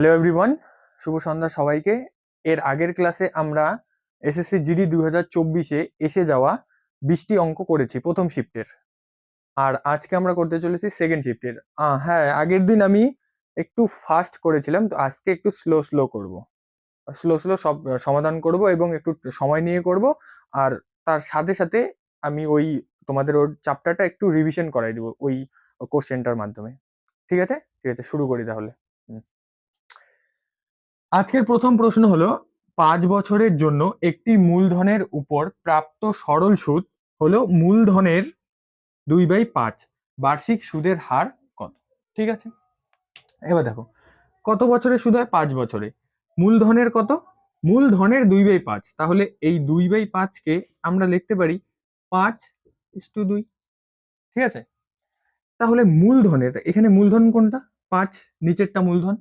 Hello everyone, শুভ সন্ধ্যা সবাইকে। এর আগের ক্লাসে আমরা এসএসসি জিডি 2024-এ এসে যাওয়া 20টি অঙ্ক করেছি প্রথম শিফটের। আর আজকে আমরা করতে চলেছি সেকেন্ড শিফটের। হ্যাঁ, আগের দিন আমি একটু ফাস্ট করেছিলাম, তো আজকে একটু স্লো করব। স্লো সব সমাধান করব এবং একটু সময় নিয়ে করব। আর তার সাথে সাথে আমি ওই তোমাদের ওর চ্যাপ্টারটা একটু রিভিশন করাই দেবো ওই কোশ্চেনটার মাধ্যমে। ঠিক আছে, শুরু করি তাহলে। আজকের প্রথম প্রশ্ন হলো 5 বছরের জন্য একটি মূলধনের উপর প্রাপ্ত সরল সুদ হলো মূলধনের 2/5, বার্ষিক সুদের হার কত? ঠিক আছে, এবার দেখো কত বছরে সুদ হয়? 5 বছরে। মূলধনের কত? মূলধনের 2/5, তাহলে এই 2/5 কে আমরা লিখতে পারি 5:2। ঠিক আছে, তাহলে মূলধনের এখানে মূলধন কোনটা? 5, নিচেরটা মূলধন।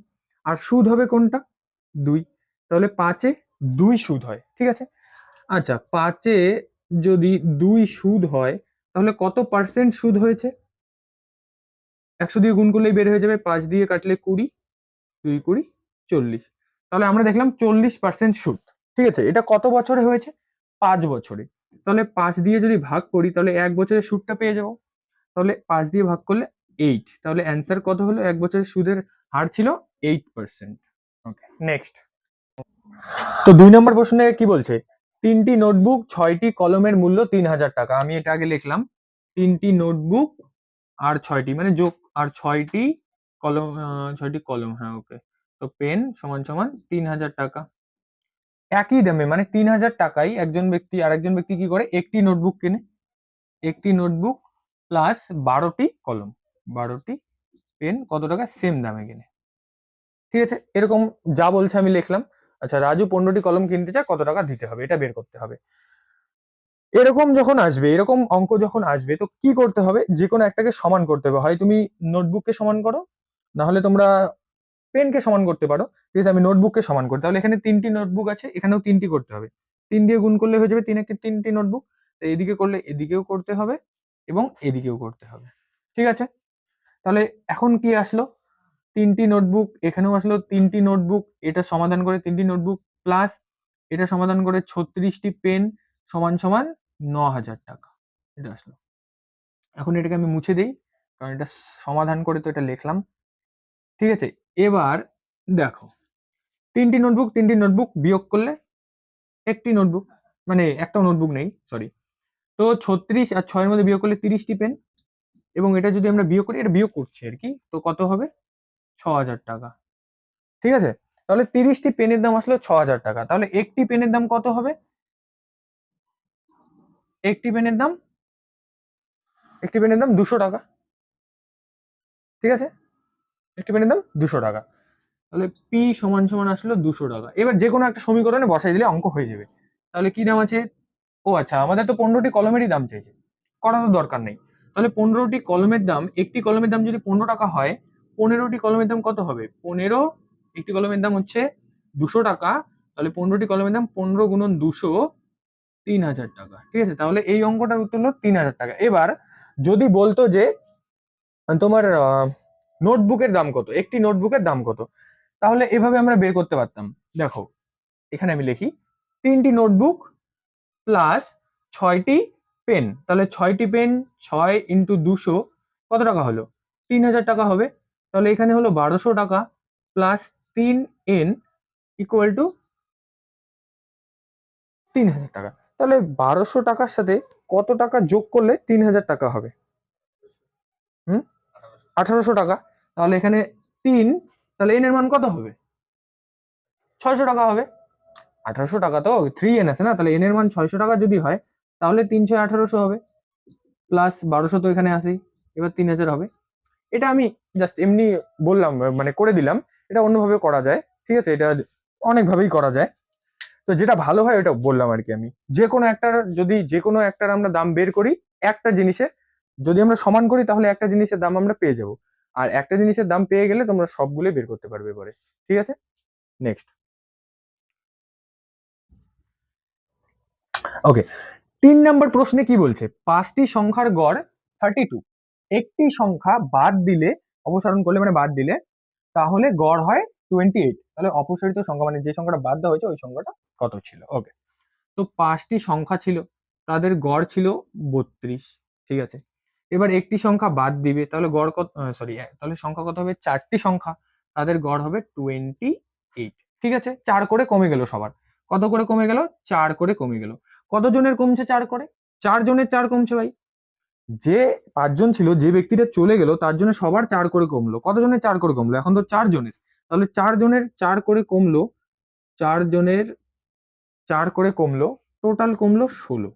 আর সুদ হবে কোনটা? 2। তাহলে 5-এ 2 সুদ হয়। ঠিক আছে, আচ্ছা 5-এ যদি 2 সুদ হয় তাহলে কত পার্সেন্ট সুদ হয়েছে? 100 দিয়ে গুণ করলেই বের হয়ে যাবে, 5 দিয়ে কাটলে 20, 2 20 40। তাহলে আমরা দেখলাম 40% সুদ। ঠিক আছে, এটা কত বছরে হয়েছে? 5 বছরে। তাহলে 5 দিয়ে যদি ভাগ করি তাহলে 1 বছরের সুদটা পেয়ে যাবো। তাহলে 5 দিয়ে ভাগ করলে 8। তাহলে অ্যান্সার কত হলো? 1 বছরের সুদের হার ছিল 8%। ওকে, নেক্সট। তো 2 নম্বর প্রশ্নে কি বলছে? 3টি নোটবুক 6টি কলমের মূল্য 3000 টাকা। আমি এটা আগে লিখলাম, 3টি নোটবুক আর 6টি মানে যোগ, আর 6টি কলম, 6টি কলম, হ্যাঁ ওকে। তো পেন সমান সমান 3000 টাকা। একই দামে মানে 3000 টাকায় একজন ব্যক্তি আর একজন ব্যক্তি কি করে? একটি নোটবুক কেনে। একটি নোটবুক প্লাস 12টি কলম, 12টি পেন কত টাকা? সেম দামে কেনে। ঠিক আছে, এরকম যা বলছে আমি লিখলাম। আচ্ছা, রাজু 15টি কলম কিনতে চায়, কত টাকা দিতে হবে? এটা বের করতে হবে। এরকম যখন আসবে, এরকম অঙ্ক যখন আসবে, তো কি করতে হবে? যে কোনো একটাকে সমান করতে হবে। হয় তুমি নোটবুককে সমান করো, না হলে তোমরা পেনকে সমান করতে পারো। ঠিক আছে, আমি নোটবুককে সমান করি। তাহলে এখানে 3টি নোটবুক আছে, এখানেও 3টি করতে হবে। 3 দিয়ে গুণ করলে হয়ে যাবে 3 একে 3টি নোটবুক। তো এদিকে করলে এদিকেও করতে হবে এবং এদিকেও করতে হবে। ঠিক আছে, তাহলে এখন কি আসলো? 3টি নোটবুক, এখানেও আসলো 3টি নোটবুক। এটা সমাধান করে 3টি নোটবুক প্লাস এটা সমাধান করে 36টি পেন সমান সমান 9000 টাকা। এটা আসলো। এখন এটাকে আমি মুছে দিই, কারণ এটা সমাধান করে তো এটা লিখলাম। ঠিক আছে, এবার দেখো 3টি নোটবুক বিয়োগ করলে একটি নোটবুক, মানে একটা নোটবুক নেই, সরি। তো 36 আর 6 এর মধ্যে বিয়োগ করলে 30টি পেন, এবং এটা যদি আমরা বিয়োগ করি, এটা বিয়োগ করছি আর কি, তো কত হবে? 6000 টাকা। ঠিক আছে, তাহলে 30টি পেনের দাম আসলো 6000 টাকা। তাহলে একটি পেনের দাম কত হবে? একটি পেনের দাম, একটি পেনের দাম 200 টাকা। ঠিক আছে, একটি পেনের দাম 200 টাকা। তাহলে পি সমান সমান আসলো 200 টাকা। এবার যে কোনো একটা সমীকরণে বসাই দিলে অঙ্ক হয়ে যাবে। তাহলে কি দাম আছে? ও আচ্ছা, আমাদের তো 15টি কলমেরই দাম চাইছে, করানোর দরকার নেই। তাহলে 15টি কলমের দাম, একটি কলমের দাম যদি 15 টাকা হয়, 15টি কলমের দাম কত হবে? 15, একটি কলমের দাম হচ্ছে 200 টাকা। তাহলে 15টি কলমের দাম 15 গুণন 200, 3000 টাকা। ঠিক আছে, তাহলে এই অঙ্কটার উত্তর হলো 3000 টাকা। এবার যদি বলতো যে তোমার নোটবুকের দাম কত, একটি নোটবুকের দাম কত, তাহলে এভাবে আমরা বের করতে পারতাম। দেখো এখানে আমি লিখি 3টি নোটবুক প্লাস 6টি পেন। তাহলে 6টি পেন 6 ইন্টু 200 কত টাকা হলো? 3000 টাকা হবে। তাহলে এখানে হলো 1200 টাকা প্লাস 3n ইকুয়াল টু 3000 টাকা। তাহলে 1200 টাকার সাথে কত টাকা যোগ করলে 3000 টাকা হবে? 1800 টাকা। তাহলে এখানে 3, তাহলে n এর মান কত হবে? 600 টাকা হবে। 1800 টাকা তো 3n আছে না, তাহলে n এর মান 600 টাকা যদি হয় তাহলে 300 1800 হবে, প্লাস 1200 তো এখানে আসেই, এবার 3000 হবে। এটা আমি জাস্ট এমনি বললাম, মানে করে দিলাম। এটা অন্যভাবে করা যায়। ঠিক আছে, এটা অনেকভাবেই করা যায়। তো যেটা ভালো হয় ওটা বললাম আর কি। আমি যে কোনো একটার, যদি যে কোনো একটার আমরা দাম বের করি, একটা জিনিসের যদি আমরা সমান করি তাহলে একটা জিনিসের দাম আমরা পেয়ে যাব। আর একটা জিনিসের দাম পেয়ে গেলে তোমরা সবগুলোই বের করতে পারবে পরে। ঠিক আছে, নেক্সট। ওকে, 3 নম্বর প্রশ্নে কি বলছে? 5টি সংখ্যার গড় 32, একটি সংখ্যা বাদ দিলে, অপসারণ করলে মানে বাদ দিলে, তাহলে গড় হয় 28। তাহলে অপসারিত সংখ্যা মানে যে সংখ্যাটা বাদ দেওয়া হয়েছে ওই সংখ্যাটা কত ছিল? ওকে, তো 5টি সংখ্যা ছিল, তাদের গড় ছিল 32। ঠিক আছে, এবার একটি সংখ্যা বাদ দিবে, তাহলে গড় কত, সরি, তাহলে সংখ্যা কত হবে? 4টি সংখ্যা, তাদের গড় হবে 28। ঠিক আছে, 4 করে কমে গেল সবার। কত করে কমে গেল? 4 করে কমে গেল। কতজনের কমছে 4 করে? 4 জনের 4 কমছে ভাই। যে 5 জন ছিল, যে ব্যক্তিটা চলে গেল তার জন্য সবার 4 করে কমলো। কতজনের 4 করে কমলো? এখন তো 4 জনের, তাহলে 4 জনের 4 করে কমলো, 4 জনের 4 করে কমলো, টোটাল কমলো 16।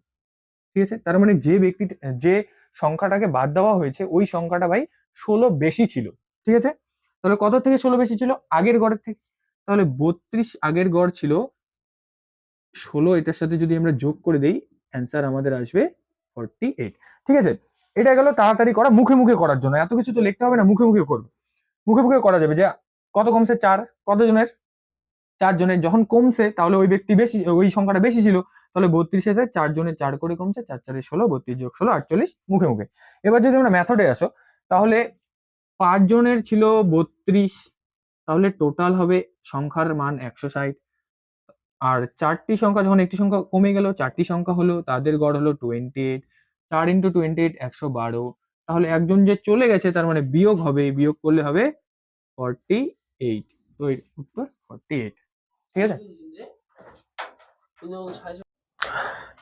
ঠিক আছে, তার মানে যে ব্যক্তি, যে সংখ্যাটাকে বাদ দেওয়া হয়েছে ওই সংখ্যাটা ভাই 16 বেশি ছিল। ঠিক আছে, তাহলে কত থেকে 16 বেশি ছিল? আগের গড়ের থেকে। তাহলে 32 আগের গড় ছিল, 16 এটার সাথে যদি আমরা যোগ করে দেই, অ্যান্সার আমাদের আসবে 48। ঠিক আছে, এটা গেল তাড়াতাড়ি করা, মুখে মুখে করার জন্য। এত কিছু তো লিখতে হবে না, মুখে মুখে করবে। মুখে মুখে করা যাবে যে কত কমছে? 4। কতজনের? 4 জনের। যখন কমছে তাহলে ওই ব্যক্তি বেশি, ওই সংখ্যাটা বেশি ছিল, তাহলে 32 এর 4 জনের 4 করে কমছে, 4 4 16, 32 যোগ 16 48, মুখে মুখে। এবার যদি আমরা মেথডে আসো, তাহলে 5 জনের ছিল 32, তাহলে টোটাল হবে সংখ্যার মান 160। আর 4টি সংখ্যা, যখন একটি সংখ্যা কমে গেল, 4টি সংখ্যা হলো, তাদের গড় হলো 28। 4 ইন্টু 28 112। তাহলে একজন যে চলে গেছে তার মানে বিয়োগ হবে, বিয়োগ করলে হবে 48। তো এর উত্তর 48। ঠিক আছে,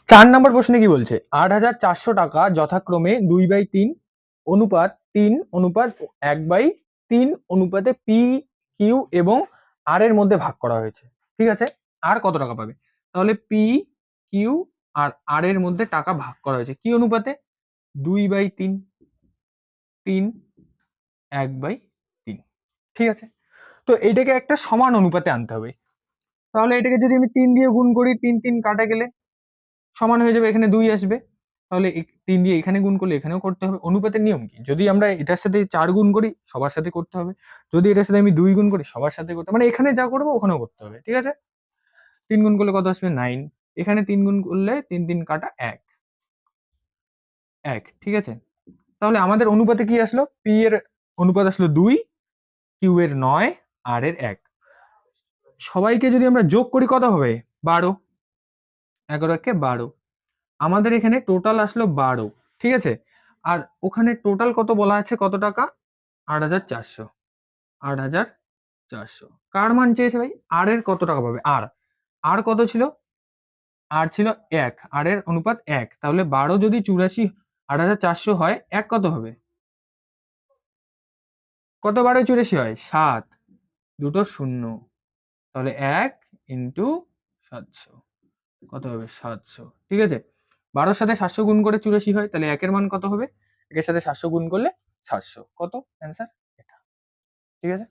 4 নম্বর প্রশ্নে কি বলছে? 8,400 টাকা যথাক্রমে 2/3 অনুপাত 3 অনুপাত 1/3 অনুপাতে পি, কিউ এবং আর এর মধ্যে ভাগ করা হয়েছে। ঠিক আছে, আর কত টাকা পাবে? তাহলে পি, কিউ আর আর এর মধ্যে টাকা ভাগ করা হয়েছে কি অনুপাতে? 2/3, 3, 1/3। ঠিক আছে, তো এইটাকে একটা সমান অনুপাতে আনতে হবে। তাহলে এটাকে যদি আমি 3 দিয়ে গুণ করি, 3 3 কাটা গেলে সমান হয়ে যাবে, এখানে 2 আসবে। তাহলে 3 দিয়ে এখানে গুণ করলে এখানেও করতে হবে। অনুপাতের নিয়ম কি? যদি আমরা এটার সাথে 4 গুণ করি সবার সাথে করতে হবে, যদি এটার সাথে আমি 2 গুণ করি সবার সাথে করতে হবে, মানে এখানে যা করবো ওখানেও করতে হবে। ঠিক আছে, 3 গুণ করলে কত আসবে? 9। এখানে 3 গুণ করলে 3 3 কাটা 1 1। ঠিক আছে, তাহলে আমাদের অনুপাতে কি আসলো? পি এর অনুপাত আসলো 2, কিউ এর 9, আর এর 1। সবাইকে যদি আমরা যোগ করি কত হবে? 12। 11 কে 12। আমাদের এখানে টোটাল আসলো 12। ঠিক আছে, আর ওখানে টোটাল কত বলা আছে? কত টাকা? 8,400। 8,400 কার মান চেয়েছে ভাই? আর এর কত টাকা পাবে? আর আর কত ছিল? আর ছিল 1, আর এর অনুপাত 1। তাহলে 12 যদি 84 8,400 হয়, 1 কত হবে? কত 12 84 হয়? 7, দুটো শূন্য। তাহলে 1 ইন্টু 700 কত হবে? 700। ঠিক আছে, 12 সাথে 700 গুণ করে 84 হয়, তাহলে 1 এর মান কত হবে? 1 এর সাথে 700 গুণ করলে 700। কত অ্যান্সার? এটা। ঠিক আছে,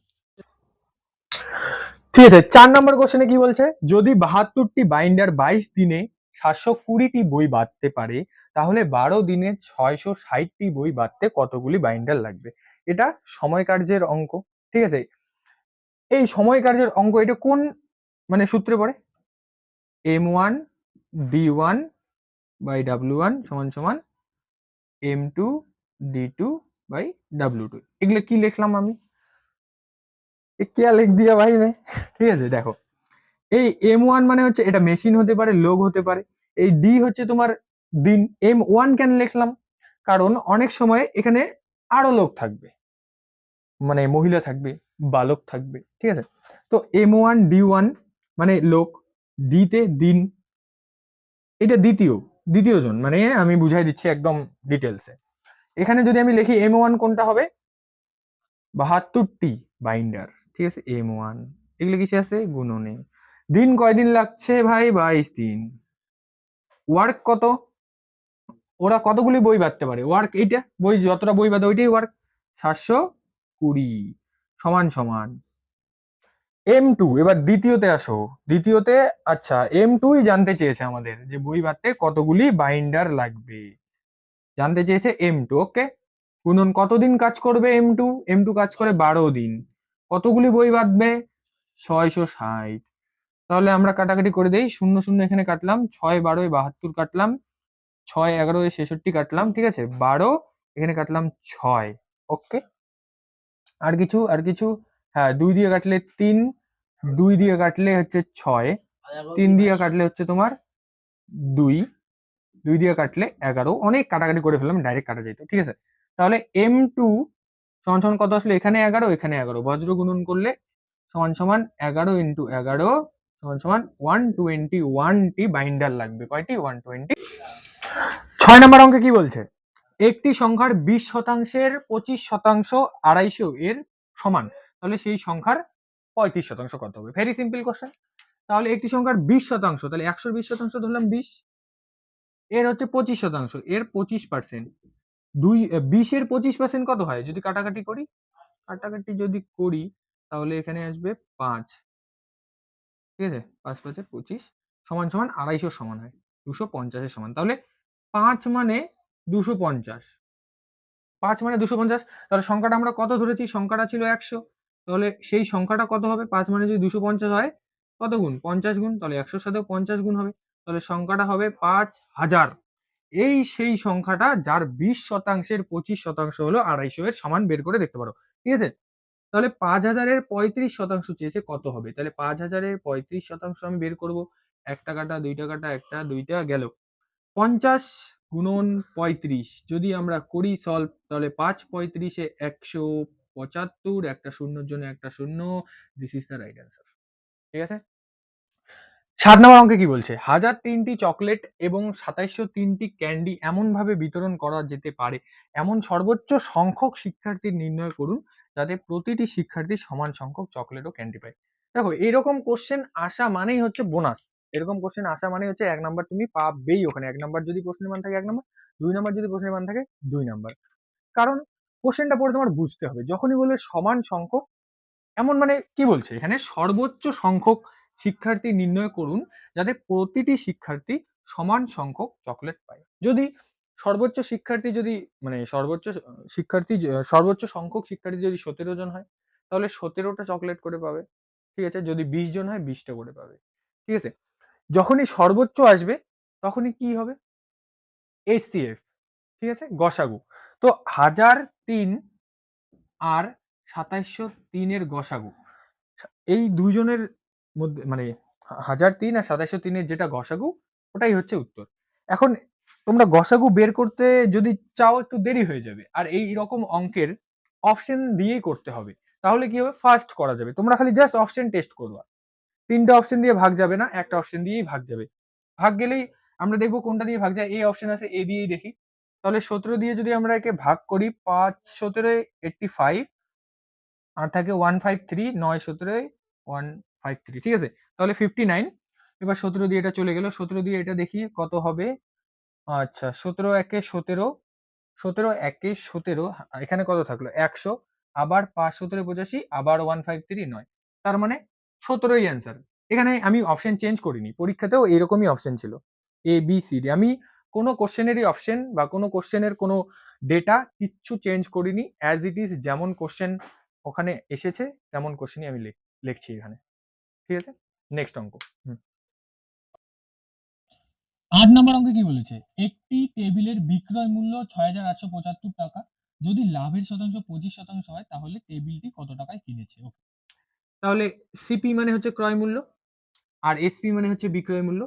ঠিক আছে, 4 নম্বর কোশ্চেনে কি বলছে? যদি 72টি বাইন্ডার 22 দিনে 720টি বই বাঁধতে পারে, তাহলে 12 দিনে 660টি বই বাঁধতে কতগুলি বাইন্ডার লাগবে? এটা সময় কার্যের অঙ্ক। ঠিক আছে, এই সময় কার্যের অঙ্ক এটা কোন মানে সূত্রে পড়ে? M1 D1 বাই W1 সমান সমান M2 D2 বাই W2। এগুলো কি লিখলাম আমি? क्या लिख दिया भाई मैं? ঠিক আছে, দেখো, এই M1 মানে হচ্ছে এটা মেশিন হতে পারে, লোক হতে পারে। এই ডি হচ্ছে তোমার দিন। M1 কেন লিখলাম? কারণ অনেক সময় এখানে আরো লোক থাকবে, মানে মহিলা থাকবে, বালক থাকবে। ঠিক আছে, তো M1 D1 মানে লোক, ডি তে দিন, এটা দ্বিতীয় জন, মানে আমি বুঝাই দিচ্ছি একদম ডিটেলসে। এখানে যদি আমি লিখি M1 কোনটা হবে? 72টি বাইন্ডার। ঠিক আছে, M1 এগুলো কিসে আছে? গুণনে। দিন কয়দিন লাগছে ভাই? 22 দিন। ওয়ার্ক কত? ওরা কতগুলি বই বাঁধতে পারে? ওয়ার্ক এইটা, বই যতটা বই বাঁধে ওইটাই ওয়ার্ক। 720 সমান সমান M2। এবার দ্বিতীয়তে আসো। দ্বিতীয়তে, আচ্ছা, M2ই জানতে চেয়েছে আমাদের যে বই বাঁধতে কতগুলি বাইন্ডার লাগবে, জানতে চেয়েছে M2। ওকে, গুণন কতদিন কাজ করবে M2? M2 কাজ করে 12 দিন। কতগুলি বই বাঁধবে? 660। তাহলে আমরা কাটাকাটি করে দেই, 0 0 এখানে কাটলাম, 6 12 72 কাটলাম, 6 11 66 কাটলাম। ঠিক আছে, 12 এখানে কাটলাম 6। ওকে, আর কিছু? হ্যাঁ 2 দিয়ে কাটলে 3, 2 দিয়ে কাটলে হচ্ছে 6, 3 দিয়ে কাটলে হচ্ছে তোমার 2, 2 দিয়ে কাটলে 11। অনেক কাটাকাটি করে ফেললাম, ডাইরেক্ট কাটা যেত, ঠিক আছে। তাহলে M2 সমান সমান কত আসলে, এখানে 11 এখানে 11, বজ্র গুণন করলে সমান সমান 11 ইন্টু 11 সমান সমান 121টি বাইন্ডার লাগবে। কয়টি? 120। 6 নম্বর অঙ্কে কি বলছে, একটি সংখ্যার 20% 25% 250 এর সমান, তাহলে সেই সংখ্যার 35% কত হবে? Very simple question. তাহলে একটি সংখ্যার 20%, তাহলে 100 20% ধরলাম 20, এর হচ্ছে 25%, এর 25%, 20 এর 25% কত হয় যদি কাটাকাটি করি? কাটাকাটি যদি করি তাহলে এখানে আসবে 5, ঠিক আছে, 5 5 25 সমান সমান 250 সমান হয় 250 এর সমান। তাহলে 5 মানে 250, 5 মানে 250, তাহলে সংখ্যাটা আমরা কত ধরেছি? সংখ্যাটা ছিল 100, তাহলে সেই সংখ্যাটা কত হবে? 5 মানে যদি 250 হয়, কত গুণ? 50 গুণ, তাহলে 100 সাথেও 50 গুণ হবে, তাহলে সংখ্যাটা হবে 5000। এই সেই সংখ্যাটা যার 20%-এর 25% হলো 250 এর সমান, বের করে দেখতে পারো, ঠিক আছে। তাহলে 5000-এর 35% চেয়েছে, কত হবে? তাহলে 5000-এর 35% আমি বের করব। 1 টাকাটা 2 টাকাটা, একটা 2টা গেল, 50 গুণন 35 যদি আমরা করি সলভ, তাহলে 5 35-এ 175, একটা শূন্যর জন্য একটা শূন্য, this is the right answer, ঠিক আছে। 7 নম্বর অঙ্কে কি বলছে, 1003টি চকলেট এবং 2703টি ক্যান্ডি এমন ভাবে বিতরণ করা যেতে পারে এমন সর্বোচ্চ সংখ্যক শিক্ষার্থী নির্ণয় করুন যাতে প্রতিটি শিক্ষার্থী সমান সংখ্যক চকলেট ও ক্যান্ডি পায়। দেখো এরকম কোশ্চেন আসা মানেই হচ্ছে বোনাস, এরকম কোশ্চেন আসা মানে হচ্ছে 1 নাম্বার তুমি পাবেই ওখানে। 1 নাম্বার যদি প্রশ্নের মান থাকে 1 নাম্বার, 2 নাম্বার যদি প্রশ্নের মান থাকে 2 নাম্বার। কারণ কোশ্চেনটা পড়ে তোমার বুঝতে হবে, যখনই বলবে সমান সংখ্যক, এমন মানে কি বলছে এখানে, সর্বোচ্চ সংখ্যক শিক্ষার্থী নির্ণয় করুন যাতে প্রতিটি শিক্ষার্থী সমান সংখ্যক চকলেট পায়। যদি সর্বোচ্চ শিক্ষার্থী যদি মানে সর্বোচ্চ শিক্ষার্থী সর্বোচ্চ সংখ্যক শিক্ষার্থী যদি 17 জন হয়, তাহলে 17টা চকলেট করে পাবে, ঠিক আছে। যদি 20 জন হয় 20টা করে পাবে, ঠিক আছে। যখনই সর্বোচ্চ আসবে তখনই কি হবে? HCF, ঠিক আছে, গসাগু। তো 1003 আর 2703 এর গসাগু, এই দুইজনের মধ্যে মানে 1003 আর 2703 যেটা গসাগু, ওটাই হচ্ছে উত্তর। এখন তোমরা গসাগু বের করতে যদি চাও একটু দেরি হয়ে যাবে, আর এই রকম অঙ্কের অপশন দিয়েই করতে হবে, তাহলে কি হবে? ফাস্ট করা যাবে। তোমরা খালি জাস্ট অপশন টেস্ট করবা, 3টা অপশন দিয়ে ভাগ যাবে না, একটা অপশন দিয়েই ভাগ যাবে। ভাগ গেলেই আমরা দেখবো কোনটা দিয়ে ভাগ যায়। এই অপশন আছে, এ দিয়েই দেখি। তাহলে 17 দিয়ে যদি আমরা একে ভাগ করি, 5 17 85, আর থাকে 153, 9 17 153, ঠিক আছে। তাহলে 59। এবার 17 দিয়ে এটা চলে গেল, 17 দিয়ে এটা দেখি কত হবে। আচ্ছা 17 একে 17, 17 একে 17, এখানে কত থাকলো? 100, আবার 5 17 85, আবার 153 9, তার মানে 17ই অ্যান্সার। এখানে আমি অপশন চেঞ্জ করিনি, পরীক্ষাতেও এরকমই অপশন ছিল, এ বি সি ডি। আমি কোনো কোশ্চেনেরই অপশন বা কোনো কোশ্চেনের কোনো ডেটা কিচ্ছু চেঞ্জ করিনি, অ্যাজ ইট ইজ যেমন কোশ্চেন ওখানে এসেছে তেমন কোশ্চেনই আমি লিখছি এখানে, ঠিক আছে। নেক্সট অঙ্ক। 8 নম্বর অঙ্কে কি বলেছে, একটি টেবিলের বিক্রয় মূল্য 6,875 টাকা, যদি লাভের শতাংশ 25% হয় তাহলে টেবিলটি কত টাকায় কিনেছে? ওকে, তাহলে সিপি মানে হচ্ছে ক্রয় মূল্য, আর এসপি মানে হচ্ছে বিক্রয় মূল্য।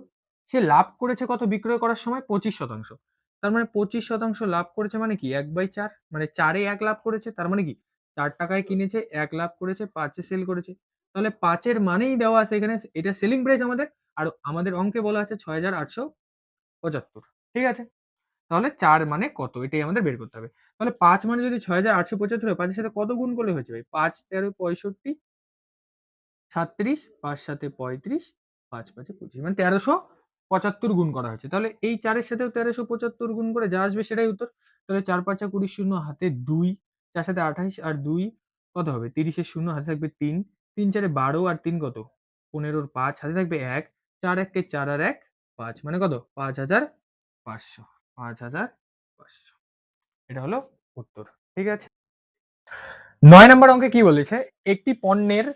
সে লাভ করেছে কত বিক্রয় করার সময়? 25%। তার মানে 25% লাভ করেছে মানে কি? 1/4, মানে 4-এ 1 লাভ করেছে, তার মানে কি 4 টাকায় কিনেছে, 1 লাভ করেছে, 5-এ সেল করেছে। তাহলে 5-এর মানেই দেওয়া আছে এখানে, এটা সেলিং প্রাইস আমাদের, আর আমাদের অঙ্কে বলা আছে 6,875, ঠিক আছে। তাহলে 4 মানে কত, এটাই আমাদের বের করতে হবে। তাহলে 5 মানে যদি 6,875 হয়, 5-এর সাথে কত গুণ করলে হয়ে যাবে? 5 13 65, 37, 5 7 35, 5 5 25, মানে 1375 গুণ করা হয়েছে। তাহলে এই 4 এর সাথেও 1375 গুণ করে যা আসবে সেটাই উত্তর। তাহলে 4 5 20 শূন্য হাতে 2, 4 7 28 আর 2 কত হবে? 30 এর শূন্য হাতে থাকবে 3, 3 4 12 আর 3 কত? 15 এর 5 হাতে থাকবে 1, 4 1 কে 4 আর 1 5, মানে কত? 5500, 5500, এটা হলো উত্তর, ঠিক আছে। 9 নম্বর অঙ্কে কি বলেছে, একটি পণ্যের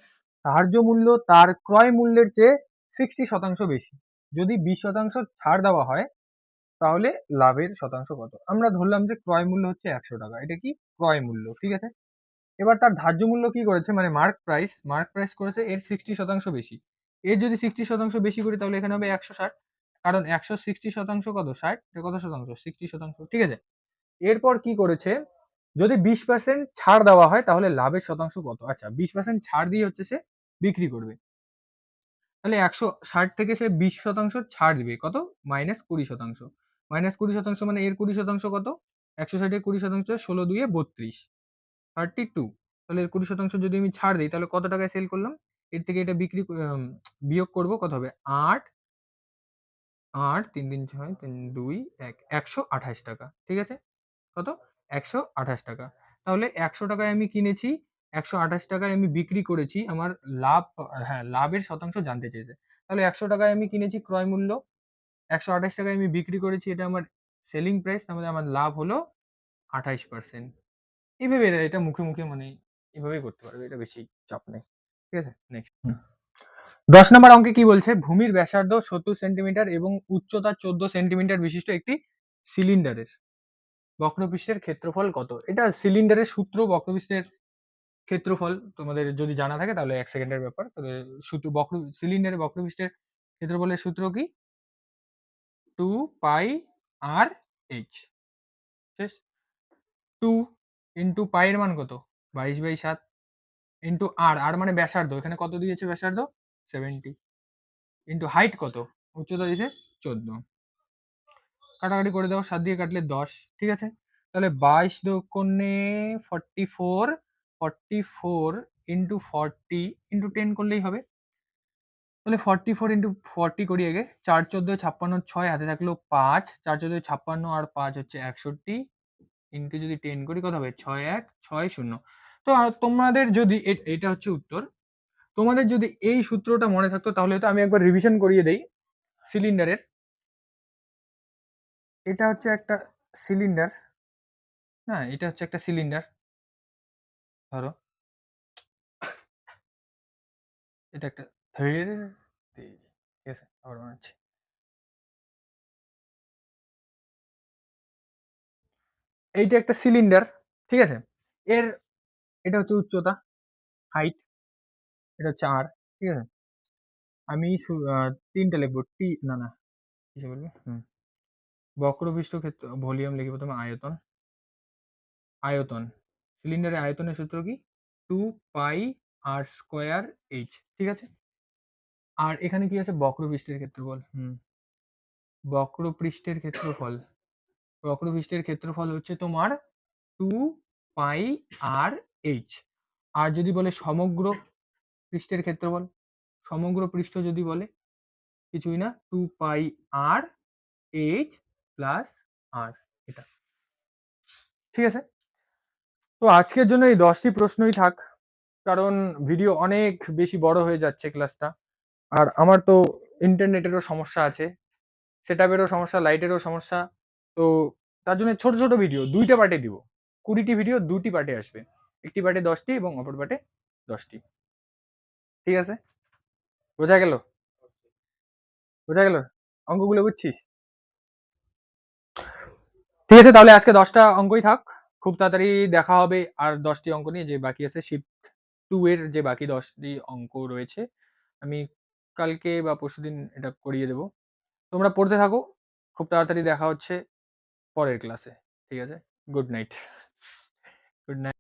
ধার্য মূল্য তার ক্রয় মূল্যের চেয়ে 60% বেশি, যদি 20% ছাড় দেওয়া হয় তাহলে লাভের শতাংশ কত? আমরা ধরলাম যে ক্রয় মূল্য হচ্ছে 100 টাকা, এটা কি ক্রয় মূল্য, ঠিক আছে। এবার তার ধার্য মূল্য কি করেছে, মানে মার্ক প্রাইস করেছে এর 60% বেশি। এর যদি 60% বেশি করি তাহলে এখানে হবে 160, কারণ 160% কত 60, এটা কত শতাংশ 60%, ঠিক আছে। এরপর কি করেছে, যদি 20% ছাড় দেওয়া হয় তাহলে লাভের শতাংশ কত, আচ্ছা 20% ছাড় দিয়ে হচ্ছে সে বিক্রি করবে, তাহলে 160 থেকে সে 20% ছাড় দিবে, কত -20%, -20% মানে এর 20% কত, 160 এর 20% 16 দুয়ে 32, 32, তাহলে এর 20% যদি আমি ছাড় দিই তাহলে কত টাকায় সেল করলাম, এর থেকে এটা বিয়োগ করব, কত হবে 8, 8 3 3 6 3 2 1, 128 টাকা, ঠিক আছে, কত 128 টাকা। তাহলে 100 টাকায় আমি কিনেছি, 128 টাকায় আমি বিক্রি করেছি, আমার লাভ, হ্যাঁ লাভের শতাংশ জানতে চেয়েছে, তাহলে 100 টাকায় আমি কিনেছি ক্রয় মূল্য, 128 টাকায় আমি বিক্রি করেছি, এটা আমার সেলিং প্রাইস, তাহলে আমার লাভ হলো 28%। এইভাবে এটা মুখে মুখে মানে এভাবেই করতে পারবে, এটা বেশি চাপ নেই, ঠিক আছে। নেক্সট 10 নম্বর অঙ্কে কি বলছে, ভূমির ব্যাসার্ধ 70 সেন্টিমিটার এবং উচ্চতা 14 সেন্টিমিটার বিশিষ্ট একটি সিলিন্ডারের বক্রপৃষ্ঠের ক্ষেত্রফল কত, এটা সিলিন্ডারের সূত্র, বক্রপৃষ্ঠের ক্ষেত্রফল তোমাদের যদি জানা থাকে তাহলে 1 সেকেন্ডের ব্যাপার, তবে সূত্র সিলিন্ডারের বক্রপৃষ্ঠের ক্ষেত্রফলের সূত্র কি, 2 পাই আর এইচ, শেষ। 2 ইন্টু পাই এর মান কত 22/7, ইন্টু আর মানে ব্যাসার্ধ, এখানে কত দিয়েছে ব্যাসার্ধ 70, ইন্টু হাইট কত, উচ্চতা দিয়েছে 14, কাটাকাটি করে দাও, 7 দিয়ে কাটলে 10, ঠিক আছে। তাহলে 22 দোকোণে 44, 44 ইন্টু 40 ইন্টু 10 করলেই হবে, তাহলে 44 ইন্টু 40 করি আগে, 4 14 56 6, হাতে থাকলো 5, 4 14 56 আর 5 হচ্ছে 61, ইন্টু যদি 10 করি কত হবে 6 1 6 0। তো তোমাদের যদি এটা হচ্ছে উত্তর, তোমাদের যদি এই সূত্রটা মনে থাকতো তাহলে তো আমি একবার রিভিশন করিয়ে দেই। সিলিন্ডারের, এটা হচ্ছে একটা সিলিন্ডার, হ্যাঁ এটা হচ্ছে একটা সিলিন্ডার, ধরো এটা একটা ঠিক আছে, আবার বানাচ্ছি। এইটা একটা সিলিন্ডার, ঠিক আছে, এর এটা হচ্ছে উচ্চতা, হাইট, এটা হচ্ছে আর, ঠিক আছে। আমি তিনটা লিখবো, না না কিসে বলবো, বক্রপৃষ্ঠ ক্ষেত্র ভলিউম লিখি প্রথমে, আয়তন, আয়তন, সিলিন্ডারের আয়তনের সূত্র কি 2 পাই আর স্কোয়ার এইচ, ঠিক আছে। আর এখানে কি আছে বক্রপৃষ্ঠের ক্ষেত্রফল, বক্রপৃষ্ঠের ক্ষেত্রফল, বক্রপৃষ্ঠের ক্ষেত্রফল হচ্ছে তোমার 2 পাই আর এইচ। আর যদি বলে সমগ্র পৃষ্ঠের ক্ষেত্রফল, সমগ্র পৃষ্ঠ যদি বলে কিছুই না 2 পাই আর এইচ প্লাস আর, এটা, ঠিক আছে। তো আজকের জন্য এই 10টি প্রশ্নই থাক, কারণ ভিডিও অনেক বেশি বড় হয়ে যাচ্ছে ক্লাসটা, আর আমার তো ইন্টারনেটেরও সমস্যা আছে, সেটআপেরও সমস্যা, লাইটেরও সমস্যা, তো তার জন্য ছোট ছোট ভিডিও দুইটা পার্টে দিব, 20টি ভিডিও দুটি পার্টে আসবে, একটি পার্টে 10টি এবং অপর পার্টে 10টি, ঠিক আছে, বোঝা গেল, বোঝা গেল, অঙ্কগুলো বুঝছিস, ঠিক আছে। তাহলে আজকে 10টা অঙ্কই থাক, খুব তাড়াতাড়ি দেখা হবে আর 10টি অঙ্ক নিয়ে, যে বাকি আছে শিফট 2 এর যে বাকি 10টি অঙ্ক রয়েছে, আমি কালকে বা পরশুদিন এটা করিয়ে দেব। তোমরা পড়তে থাকো, খুব তাড়াতাড়ি দেখা হচ্ছে পরের ক্লাসে, ঠিক আছে, গুড নাইট, গুড নাইট।